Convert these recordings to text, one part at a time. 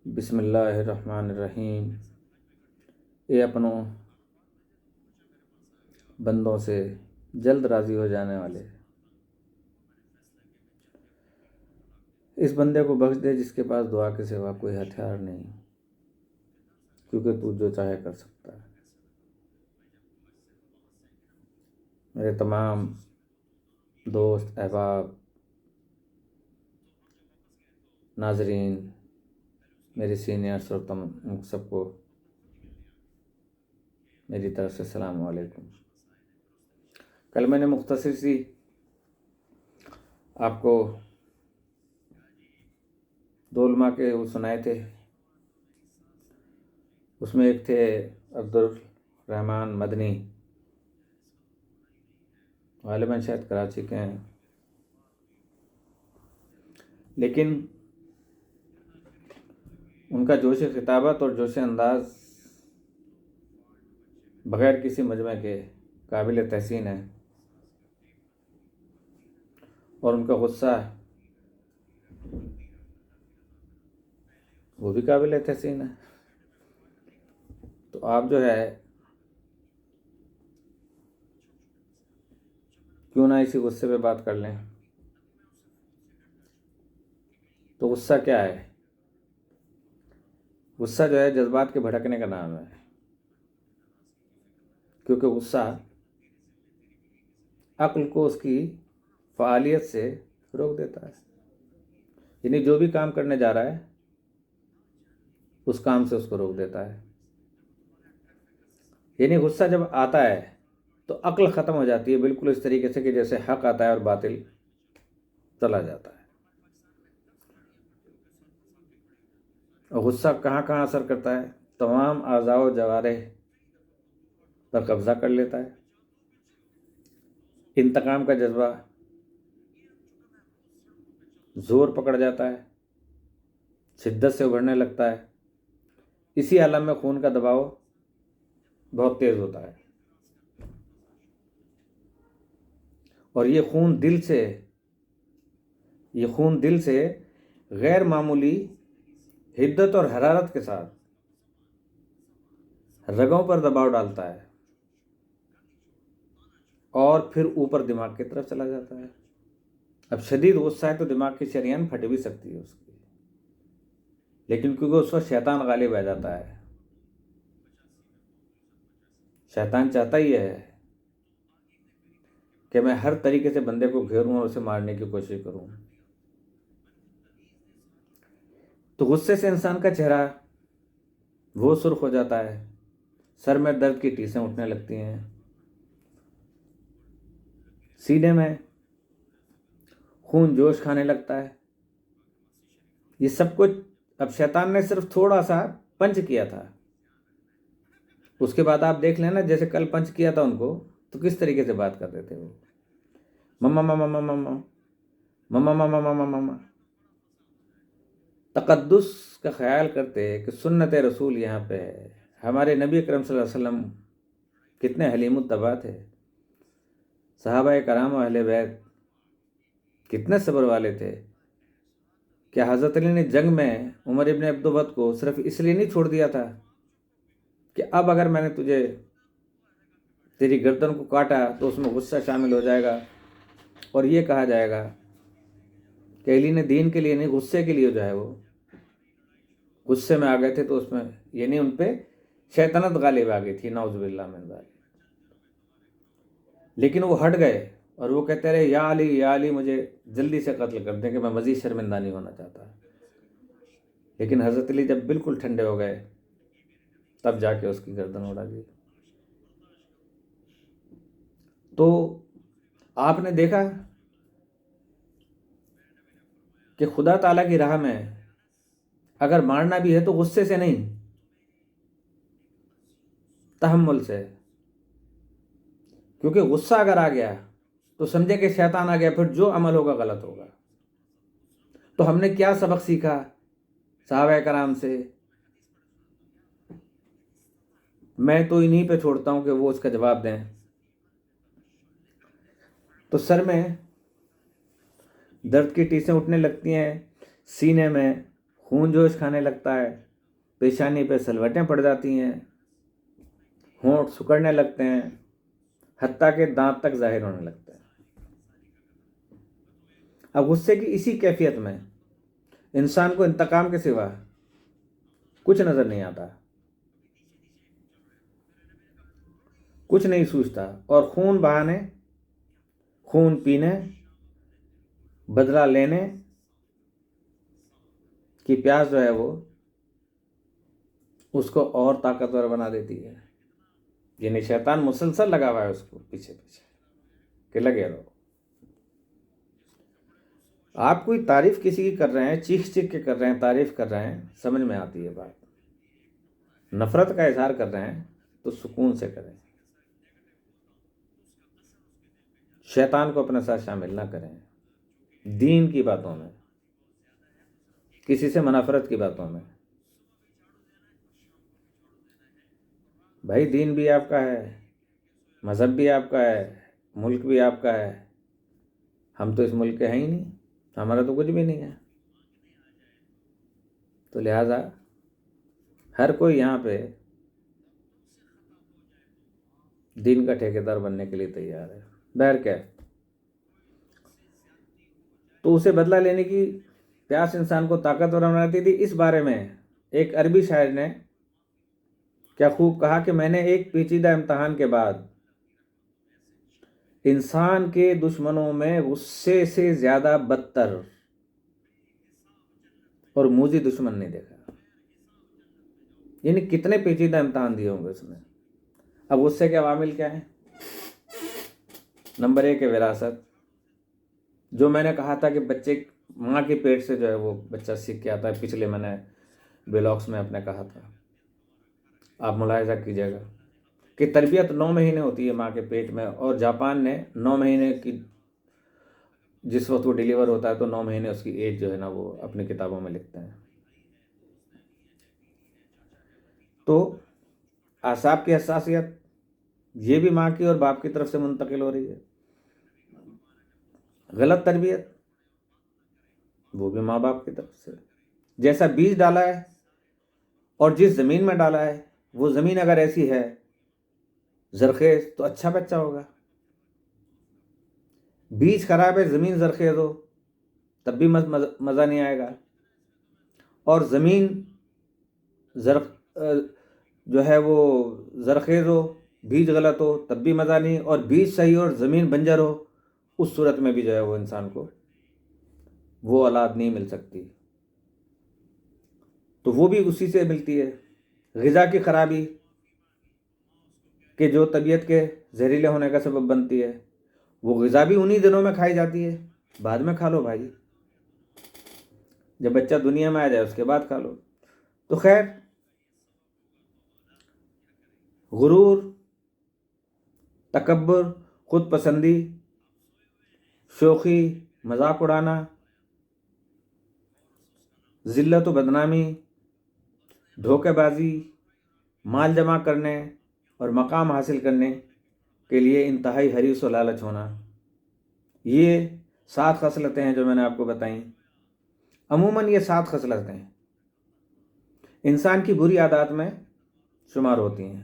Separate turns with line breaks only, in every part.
بسم اللہ الرحمن الرحیم۔ اے اپنوں بندوں سے جلد راضی ہو جانے والے، اس بندے کو بخش دے جس کے پاس دعا کے سوا کوئی ہتھیار نہیں، کیونکہ تو جو چاہے کر سکتا ہے۔ میرے تمام دوست، احباب، ناظرین، میری سینئرز اور تم سب کو میری طرف سے السلام علیکم۔ کل میں نے مختصر سی آپ کو دو علماء کے وہ سنائے تھے، اس میں ایک تھے عبدالرحمن مدنی، غالباً شاید کراچی کے ہیں، لیکن ان کا جوش خطابت اور جوش انداز بغیر کسی مجمع کے قابل تحسین ہے، اور ان کا غصہ وہ بھی قابل تحسین ہے۔ تو آپ جو ہے کیوں نہ اسی غصے پہ بات کر لیں۔ تو غصہ کیا ہے؟ غصہ جو ہے جذبات کے بھڑکنے کا نام ہے، کیونکہ غصہ عقل کو اس کی فعالیت سے روک دیتا ہے، یعنی جو بھی کام کرنے جا رہا ہے اس کام سے اس کو روک دیتا ہے۔ یعنی غصہ جب آتا ہے تو عقل ختم ہو جاتی ہے، بالکل اس طریقے سے کہ جیسے حق آتا ہے اور باطل چلا جاتا ہے۔ اور غصہ کہاں کہاں اثر کرتا ہے؟ تمام اعضاء و جوارح پر قبضہ کر لیتا ہے۔ انتقام کا جذبہ زور پکڑ جاتا ہے، شدت سے ابھرنے لگتا ہے۔ اسی عالم میں خون کا دباؤ بہت تیز ہوتا ہے، اور یہ خون دل سے غیر معمولی حدت اور حرارت کے ساتھ رگوں پر دباؤ ڈالتا ہے، اور پھر اوپر دماغ کی طرف چلا جاتا ہے۔ اب شدید غصہ ہے تو دماغ کی شریان پھٹ بھی سکتی ہے اس کی، لیکن کیونکہ اس وقت شیطان غالب آ جاتا ہے۔ شیطان چاہتا ہی ہے کہ میں ہر طریقے سے بندے کو گھیروں اور اسے مارنے کی کوشش کروں۔ تو غصے سے انسان کا چہرہ وہ سرخ ہو جاتا ہے، سر میں درد کی ٹیسیں اٹھنے لگتی ہیں، سینے میں خون جوش کھانے لگتا ہے۔ یہ سب کچھ اب شیطان نے صرف تھوڑا سا پنچ کیا تھا، اس کے بعد آپ دیکھ لینا جیسے کل پنچ کیا تھا ان کو تو کس طریقے سے بات کرتے تھے وہ، مما مما مما مما مما مما مما مما، تقدس کا خیال کرتے کہ سنت رسول یہاں پہ ہے۔ ہمارے نبی اکرم صلی اللہ علیہ وسلم کتنے حلیم الطبع تھے، صحابہ کرام و اہل بیت کتنے صبر والے تھے۔ کیا حضرت علی نے جنگ میں عمر ابن عبدود کو صرف اس لیے نہیں چھوڑ دیا تھا کہ اب اگر میں نے تیری گردن کو کاٹا تو اس میں غصہ شامل ہو جائے گا، اور یہ کہا جائے گا کہ علی نے دین کے لیے نہیں غصے کے لیے جو ہے وہ غصے میں آ گئے تھے، تو اس میں یعنی ان پہ شیطنت غالب آ گئی تھی، نعوذ باللہ من ذالک۔ لیکن وہ ہٹ گئے اور وہ کہتے رہے یا علی یا علی، مجھے جلدی سے قتل کر دیں کہ میں مزید شرمندہ نہیں ہونا چاہتا۔ لیکن حضرت علی جب بالکل ٹھنڈے ہو گئے تب جا کے اس کی گردن اڑا دی۔ تو آپ نے دیکھا کہ خدا تعالیٰ کی راہ میں اگر مارنا بھی ہے تو غصے سے نہیں، تحمل سے، کیونکہ غصہ اگر آ گیا تو سمجھے کہ شیطان آ گیا، پھر جو عمل ہوگا غلط ہوگا۔ تو ہم نے کیا سبق سیکھا صحابہ کرام سے؟ میں تو انہی پہ چھوڑتا ہوں کہ وہ اس کا جواب دیں۔ تو سر میں درد کی ٹیسیں اٹھنے لگتی ہیں، سینے میں خون جوش کھانے لگتا ہے، پیشانی پہ سلوٹیں پڑ جاتی ہیں، ہونٹ سکڑنے لگتے ہیں، حتیٰ کہ دانت تک ظاہر ہونے لگتے ہیں۔ اب غصے کی اسی کیفیت میں انسان کو انتقام کے سوا کچھ نظر نہیں آتا، کچھ نہیں سوچتا، اور خون بہانے، خون پینے، بدلہ لینے کی پیاس جو ہے وہ اس کو اور طاقتور بنا دیتی ہے۔ یعنی شیطان مسلسل لگا ہوا ہے اس کو پیچھے پیچھے کہ لگے رہو۔ آپ کوئی تعریف کسی کی کر رہے ہیں، چیخ چیخ کے کر رہے ہیں، تعریف کر رہے ہیں، سمجھ میں آتی ہے بات۔ نفرت کا اظہار کر رہے ہیں تو سکون سے کریں، شیطان کو اپنے ساتھ شامل نہ کریں، دین کی باتوں میں، کسی سے منافرت کی باتوں میں۔ بھائی دین بھی آپ کا ہے، مذہب بھی آپ کا ہے، ملک بھی آپ کا ہے، ہم تو اس ملک کے ہیں ہی نہیں، ہمارا تو کچھ بھی نہیں ہے۔ تو لہٰذا ہر کوئی یہاں پہ دین کا ٹھیکیدار بننے کے لیے تیار ہے۔ بہرکیف تو اسے بدلہ لینے کی پیاس انسان کو طاقتور بناتی تھی۔ اس بارے میں ایک عربی شاعر نے کیا خوب کہا کہ میں نے ایک پیچیدہ امتحان کے بعد انسان کے دشمنوں میں غصے سے زیادہ بدتر اور موذی دشمن نہیں دیکھا۔ یعنی کتنے پیچیدہ امتحان دیے ہوں گے اس نے۔ اب غصے کے عوامل کیا ہیں؟ نمبر 1 ہے وراثت، جو میں نے کہا تھا کہ بچے ماں کے پیٹ سے جو ہے وہ بچہ سیکھ کے آتا ہے، پچھلے میں نے بلاگس میں اپنے کہا تھا، آپ ملاحظہ کیجیے گا کہ تربیت 9 مہینے ہوتی ہے ماں کے پیٹ میں، اور جاپان نے 9 مہینے کی جس وقت وہ ڈیلیور ہوتا ہے تو 9 مہینے اس کی ایج جو ہے نا وہ اپنی کتابوں میں لکھتے ہیں۔ تو اعصاب کی حساسیت یہ بھی ماں کی اور باپ کی طرف سے منتقل ہو رہی ہے۔ غلط تربیت وہ بھی ماں باپ کی طرف سے۔ جیسا بیج ڈالا ہے اور جس زمین میں ڈالا ہے، وہ زمین اگر ایسی ہے زرخیز تو اچھا بچہ ہوگا۔ بیج خراب ہے، زمین زرخیز ہو تب بھی مزہ نہیں آئے گا، اور زمین جو ہے وہ زرخیز ہو، بیج غلط ہو تب بھی مزہ نہیں، اور بیج صحیح ہو اور زمین بنجر ہو، اس صورت میں بھی جو ہے وہ انسان کو وہ اولاد نہیں مل سکتی۔ تو وہ بھی اسی سے ملتی ہے۔ غذا کی خرابی کہ جو طبیعت کے زہریلے ہونے کا سبب بنتی ہے، وہ غذا بھی انہی دنوں میں کھائی جاتی ہے، بعد میں کھا لو بھائی، جب بچہ دنیا میں آ جائے اس کے بعد کھا لو۔ تو خیر، غرور، تکبر، خود پسندی، شوخی، مذاق اڑانا، ذلت و بدنامی، دھوکے بازی، مال جمع کرنے اور مقام حاصل کرنے کے لیے انتہائی حریص و لالچ ہونا، یہ 7 خصلتیں ہیں جو میں نے آپ کو بتائیں۔ عموماً یہ 7 خصلتیں انسان کی بری عادات میں شمار ہوتی ہیں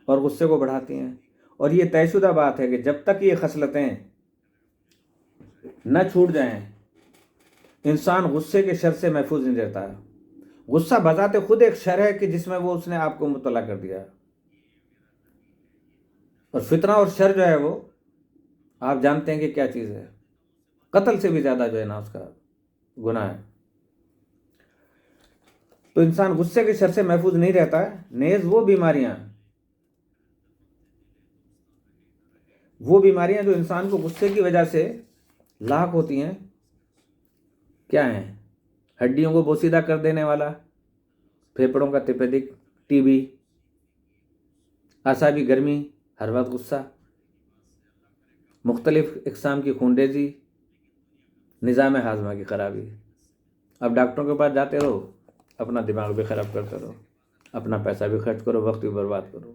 اور غصے کو بڑھاتی ہیں، اور یہ طے شدہ بات ہے کہ جب تک یہ خصلتیں نہ چھوٹ جائیں انسان غصے کے شر سے محفوظ نہیں رہتا ہے۔ غصہ بذات خود ایک شر ہے کہ جس میں وہ اس نے آپ کو مبتلا کر دیا، اور فتنہ اور شر جو ہے وہ آپ جانتے ہیں کہ کیا چیز ہے، قتل سے بھی زیادہ جو ہے نا اس کا گناہ ہے۔ تو انسان غصے کے شر سے محفوظ نہیں رہتا ہے۔ نیز وہ بیماریاں جو انسان کو غصے کی وجہ سے لاحق ہوتی ہیں کیا ہیں؟ ہڈیوں کو بوسیدہ کر دینے والا، پھیپھڑوں کا تپیدق، ٹی بی، اعصابی گرمی، ہر وقت غصہ، مختلف اقسام کی خونریزی، نظام ہاضمہ کی خرابی۔ اب ڈاکٹروں کے پاس جاتے رہو، اپنا دماغ بھی خراب کرتے رہو، اپنا پیسہ بھی خرچ کرو، وقت بھی برباد کرو،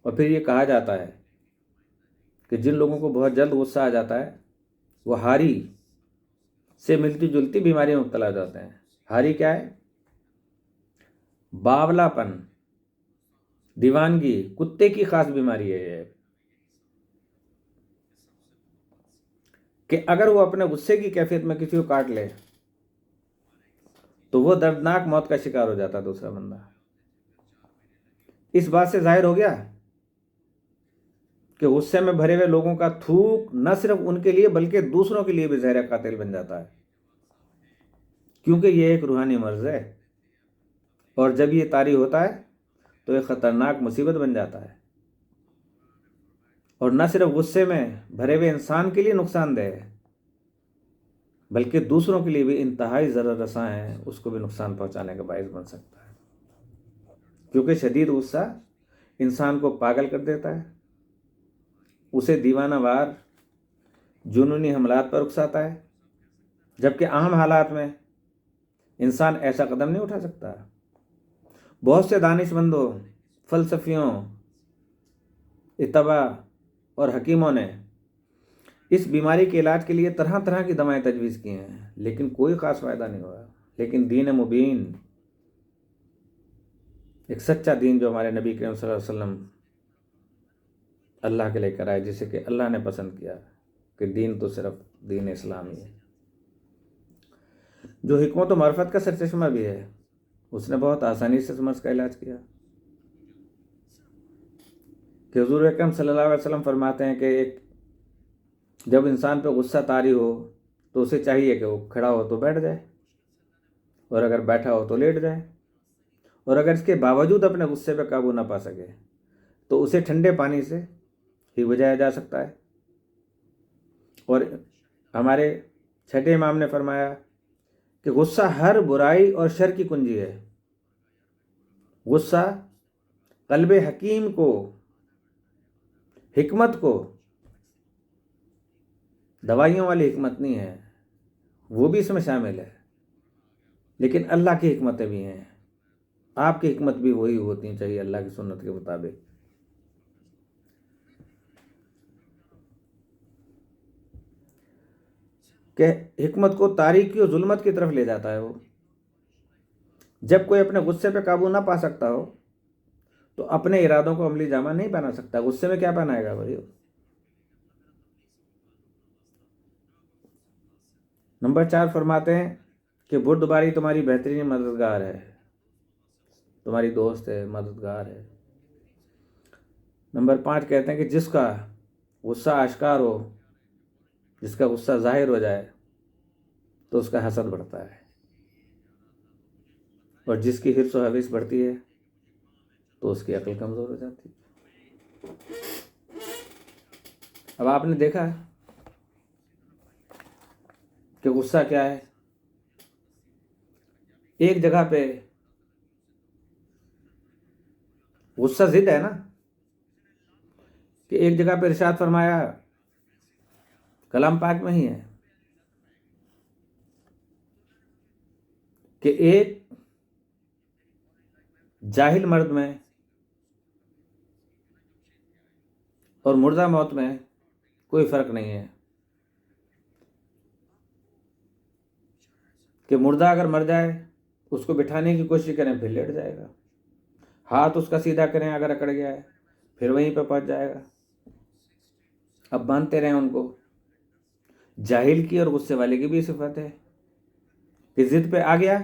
اور پھر یہ کہا جاتا ہے کہ جن لوگوں کو بہت جلد غصہ آ جاتا ہے وہ ہاری سے ملتی جلتی بیماریوں میں مبتلا ہو جاتے ہیں۔ ہاری کیا ہے؟ باولا پن، دیوانگی، کتے کی خاص بیماری ہے یہ، کہ اگر وہ اپنے غصے کی کیفیت میں کسی کو کاٹ لے تو وہ دردناک موت کا شکار ہو جاتا ہے دوسرا بندہ۔ اس بات سے ظاہر ہو گیا کہ غصے میں بھرے ہوئے لوگوں کا تھوک نہ صرف ان کے لیے بلکہ دوسروں کے لیے بھی زہر قاتل بن جاتا ہے، کیونکہ یہ ایک روحانی مرض ہے، اور جب یہ طاری ہوتا ہے تو ایک خطرناک مصیبت بن جاتا ہے، اور نہ صرف غصے میں بھرے ہوئے انسان کے لیے نقصان دہ ہے بلکہ دوسروں کے لیے بھی انتہائی ضرر رساں ہے، اس کو بھی نقصان پہنچانے کا باعث بن سکتا ہے، کیونکہ شدید غصہ انسان کو پاگل کر دیتا ہے، اسے دیوانہ وار جنونی حملات پر اکساتا ہے، جبکہ عام حالات میں انسان ایسا قدم نہیں اٹھا سکتا۔ بہت سے دانش مندوں، فلسفیوں، اتباع اور حکیموں نے اس بیماری کے علاج کے لیے طرح طرح کی دوائیں تجویز کی ہیں، لیکن کوئی خاص فائدہ نہیں ہوا۔ لیکن دین مبین، ایک سچا دین جو ہمارے نبی کریم صلی اللہ علیہ وسلم اللہ کے لے کر آئے، جسے کہ اللہ نے پسند کیا کہ دین تو صرف دین اسلامی ہے، جو حکمت و معرفت کا سرچشمہ بھی ہے، اس نے بہت آسانی سے مرض کا علاج کیا، کہ حضور اکرم صلی اللہ علیہ وسلم فرماتے ہیں کہ جب انسان پہ غصہ طاری ہو تو اسے چاہیے کہ وہ کھڑا ہو تو بیٹھ جائے، اور اگر بیٹھا ہو تو لیٹ جائے، اور اگر اس کے باوجود اپنے غصے پہ قابو نہ پا سکے تو اسے ٹھنڈے پانی سے ہی بجھایا جا سکتا ہے۔ اور ہمارے چھٹے امام نے فرمایا کہ غصہ ہر برائی اور شر کی کنجی ہے، غصہ قلب حکیم کو، حکمت کو، دوائیوں والی حکمت نہیں ہے، وہ بھی اس میں شامل ہے، لیکن اللہ کی حکمتیں بھی ہیں، آپ کی حکمت بھی وہی ہوتی چاہیے اللہ کی سنت کے مطابق۔ کہ حکمت کو تاریکی اور ظلمت کی طرف لے جاتا ہے وہ۔ جب کوئی اپنے غصے پہ قابو نہ پا سکتا ہو تو اپنے ارادوں کو عملی جامہ نہیں بنا سکتا، غصے میں کیا بنائے گا بھائی؟ نمبر 4 فرماتے ہیں کہ بردباری تمہاری بہترین مددگار ہے، تمہاری دوست ہے، مددگار ہے۔ نمبر 5 کہتے ہیں کہ جس کا غصہ آشکار ہو، جس کا غصہ ظاہر ہو جائے تو اس کا حسد بڑھتا ہے، اور جس کی حرص و حویث بڑھتی ہے تو اس کی عقل کمزور ہو جاتی ہے۔ اب آپ نے دیکھا کہ غصہ کیا ہے؟ ایک جگہ پہ غصہ ضد ہے نا، کہ ایک جگہ پہ ارشاد فرمایا، کلام پاک میں ہی ہے، کہ ایک جاہل مرد میں اور مردہ موت میں کوئی فرق نہیں ہے، کہ مردہ اگر مر جائے اس کو بٹھانے کی کوشش کریں پھر لیٹ جائے گا، ہاتھ اس کا سیدھا کریں اگر اکڑ گیا ہے پھر وہیں پہ پہنچ جائے گا۔ اب مانتے رہیں ان کو۔ جاہل کی اور غصے والے کی بھی صفت ہے کہ ضد پہ آ گیا،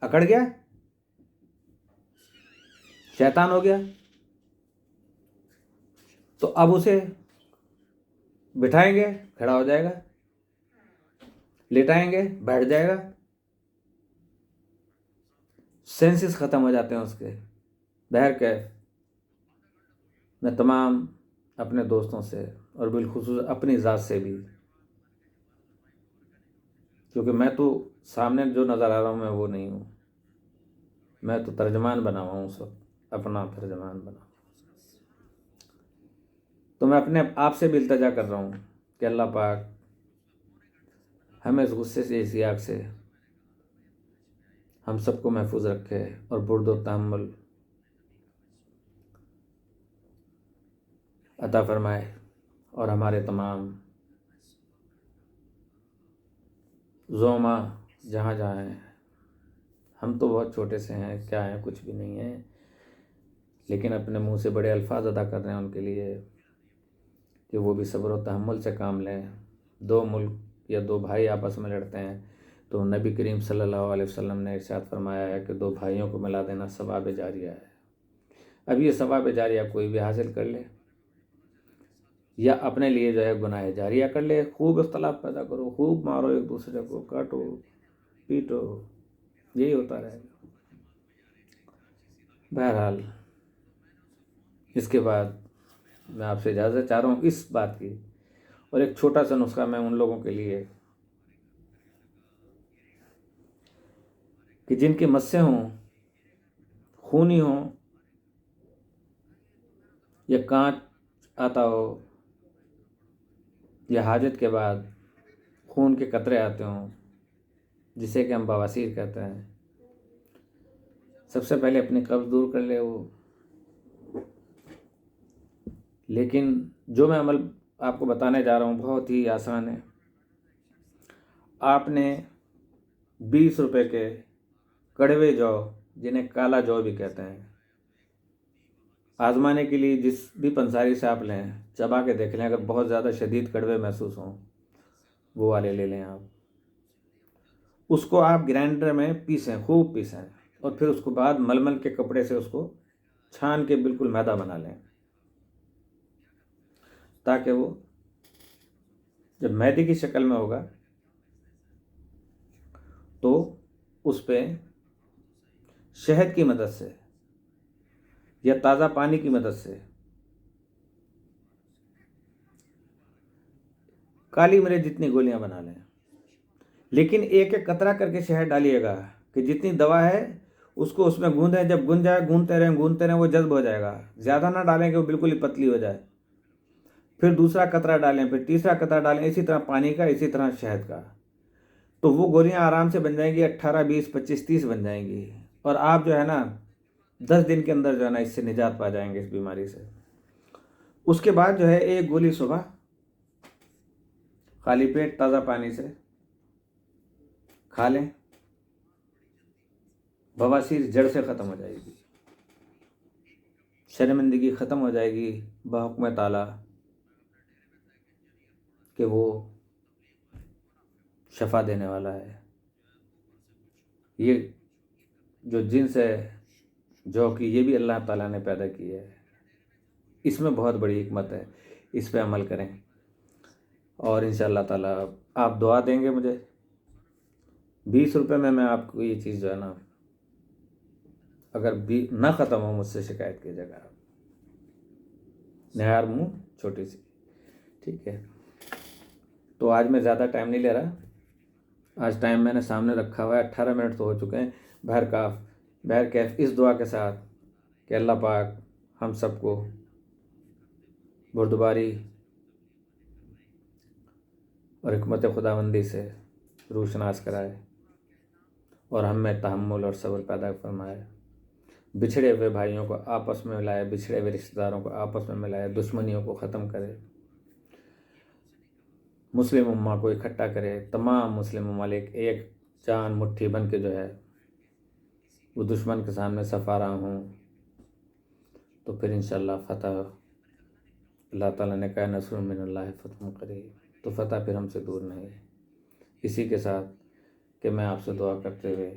اکڑ گیا، شیطان ہو گیا، تو اب اسے بٹھائیں گے کھڑا ہو جائے گا، لیٹائیں گے بیٹھ جائے گا، سینسز ختم ہو جاتے ہیں اس کے۔ بہرکیف میں تمام اپنے دوستوں سے اور بالخصوص اپنی ذات سے بھی، کیونکہ میں تو سامنے جو نظر آ رہا ہوں میں وہ نہیں ہوں، میں تو ترجمان بنا ہوا ہوں، اس وقت اپنا ترجمان بنا ہوں، تو میں اپنے آپ سے بھی التجا کر رہا ہوں کہ اللہ پاک ہمیں اس غصے سے، اس آگ سے ہم سب کو محفوظ رکھے اور برد و تحمل عطا فرمائے، اور ہمارے تمام زوما جہاں جہاں ہیں. ہم تو بہت چھوٹے سے ہیں، کیا ہیں، کچھ بھی نہیں ہیں، لیکن اپنے منہ سے بڑے الفاظ ادا کر رہے ہیں ان کے لیے کہ وہ بھی صبر و تحمل سے کام لیں. 2 ملک یا 2 بھائی آپس میں لڑتے ہیں تو نبی کریم صلی اللہ علیہ وسلم نے ارشاد فرمایا ہے کہ 2 بھائیوں کو ملا دینا ثواب جاریہ ہے. اب یہ ثواب جاریہ کوئی بھی حاصل کر لے یا اپنے لیے جو ہے گناہ جاریہ کر لے. خوب اختلاف پیدا کرو، خوب مارو ایک دوسرے کو، کاٹو پیٹو، یہی ہوتا رہے گا. بہرحال اس کے بعد میں آپ سے اجازت چاہ رہا ہوں اس بات کی، اور ایک چھوٹا سا نسخہ میں ان لوگوں کے لیے کہ جن کے مسیں ہوں، خونی ہوں، یا کانچ آتا ہو، یا حاجت کے بعد خون کے قطرے آتے ہوں، جسے کہ ہم بواسیر کہتے ہیں. سب سے پہلے اپنی قبض دور کر لے وہ. لیکن جو میں عمل آپ کو بتانے جا رہا ہوں بہت ہی آسان ہے. آپ نے 20 روپے کے کڑوے جو، جنہیں کالا جو بھی کہتے ہیں، آزمانے کے لیے جس بھی پنساری سے آپ لیں، چبا کے دیکھ لیں. اگر بہت زیادہ شدید کڑوے محسوس ہوں وہ والے لے لیں آپ. اس کو آپ گرائنڈر میں پیسیں، خوب پیسیں، اور پھر اس کو بعد ململ کے کپڑے سے اس کو چھان کے بالکل میدا بنا لیں، تاکہ وہ جب میدے کی شکل میں ہوگا تو اس پہ شہد کی مدد سے یا تازہ پانی کی مدد سے کالی مرچ جتنی گولیاں بنا لیں. لیکن ایک ایک قطرہ کر کے شہد ڈالیے گا کہ جتنی دوا ہے اس کو اس میں گوندیں. جب گون جائے گونتے رہیں وہ جذب ہو جائے گا. زیادہ نہ ڈالیں کہ وہ بالکل ہی پتلی ہو جائے. پھر دوسرا قطرہ ڈالیں، پھر تیسرا قطرہ ڈالیں، اسی طرح پانی کا، اسی طرح شہد کا. تو وہ گولیاں آرام سے بن جائیں گی، 18 20 25 30 بن جائیں گی. اور آپ جو ہے نا 10 دن کے اندر جو ہے نا اس سے نجات پا جائیں گے، اس بیماری سے. اس کے بعد جو ہے ایک گولی صبح خالی پیٹ تازہ پانی سے کھا لیں. بواسیر جڑ سے ختم ہو جائے گی، شرمندگی ختم ہو جائے گی بحکم تعالیٰ کہ وہ شفا دینے والا ہے. یہ جو جنس ہے جو کہ یہ بھی اللہ تعالیٰ نے پیدا کی ہے، اس میں بہت بڑی حکمت ہے. اس پہ عمل کریں اور انشاءاللہ تعالیٰ آپ دعا دیں گے مجھے. 20 روپے میں آپ کو یہ چیز جو ہے نا اگر بھی نہ ختم ہو، مجھ سے شکایت کیجیے گا. نہار منہ چھوٹی سی، ٹھیک ہے. تو آج میں زیادہ ٹائم نہیں لے رہا. آج ٹائم میں نے سامنے رکھا ہوا ہے، 18 منٹ تو ہو چکے ہیں. بہرکیف اس دعا کے ساتھ کہ اللہ پاک ہم سب کو بردباری اور حکمت خداوندی سے روشناس کرائے اور ہم میں تحمل اور صبر پیدا فرمائے. بچھڑے ہوئے بھائیوں کو آپس میں ملائے، بچھڑے ہوئے رشتہ داروں کو آپس میں ملائے، دشمنیوں کو ختم کرے، مسلم امہ کو اکٹھا کرے. تمام مسلم ممالک ایک جان مٹھی بن کے جو ہے وہ دشمن کے سامنے سفارہ ہوں. تو پھر انشاءاللہ فتح، اللہ تعالیٰ نے کہا نصر من اللہ فتح قریب، تو فتح پھر ہم سے دور نہیں. اسی کے ساتھ کہ میں آپ سے دعا کرتے ہوئے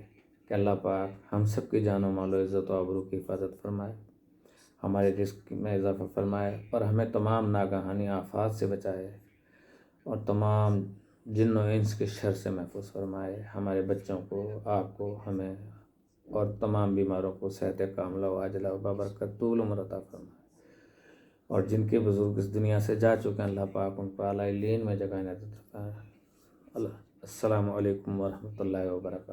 کہ اللہ پاک ہم سب کی جان و مال و عزت و آبرو کی حفاظت فرمائے، ہمارے رزق میں اضافہ فرمائے، اور ہمیں تمام ناگہانی آفات سے بچائے، اور تمام جن و انس کے شر سے محفوظ فرمائے. ہمارے بچوں کو، آپ کو، ہمیں اور تمام بیماروں کو صحت کاملہ و عاجلہ و بابرکت طول عمر عطا فرمائے. اور جن کے بزرگ اس دنیا سے جا چکے ہیں اللہ پاک ان کو اعلیٰ علین میں جگہ نصیب فرمائے. السلام علیکم ورحمۃ اللہ وبرکاتہ.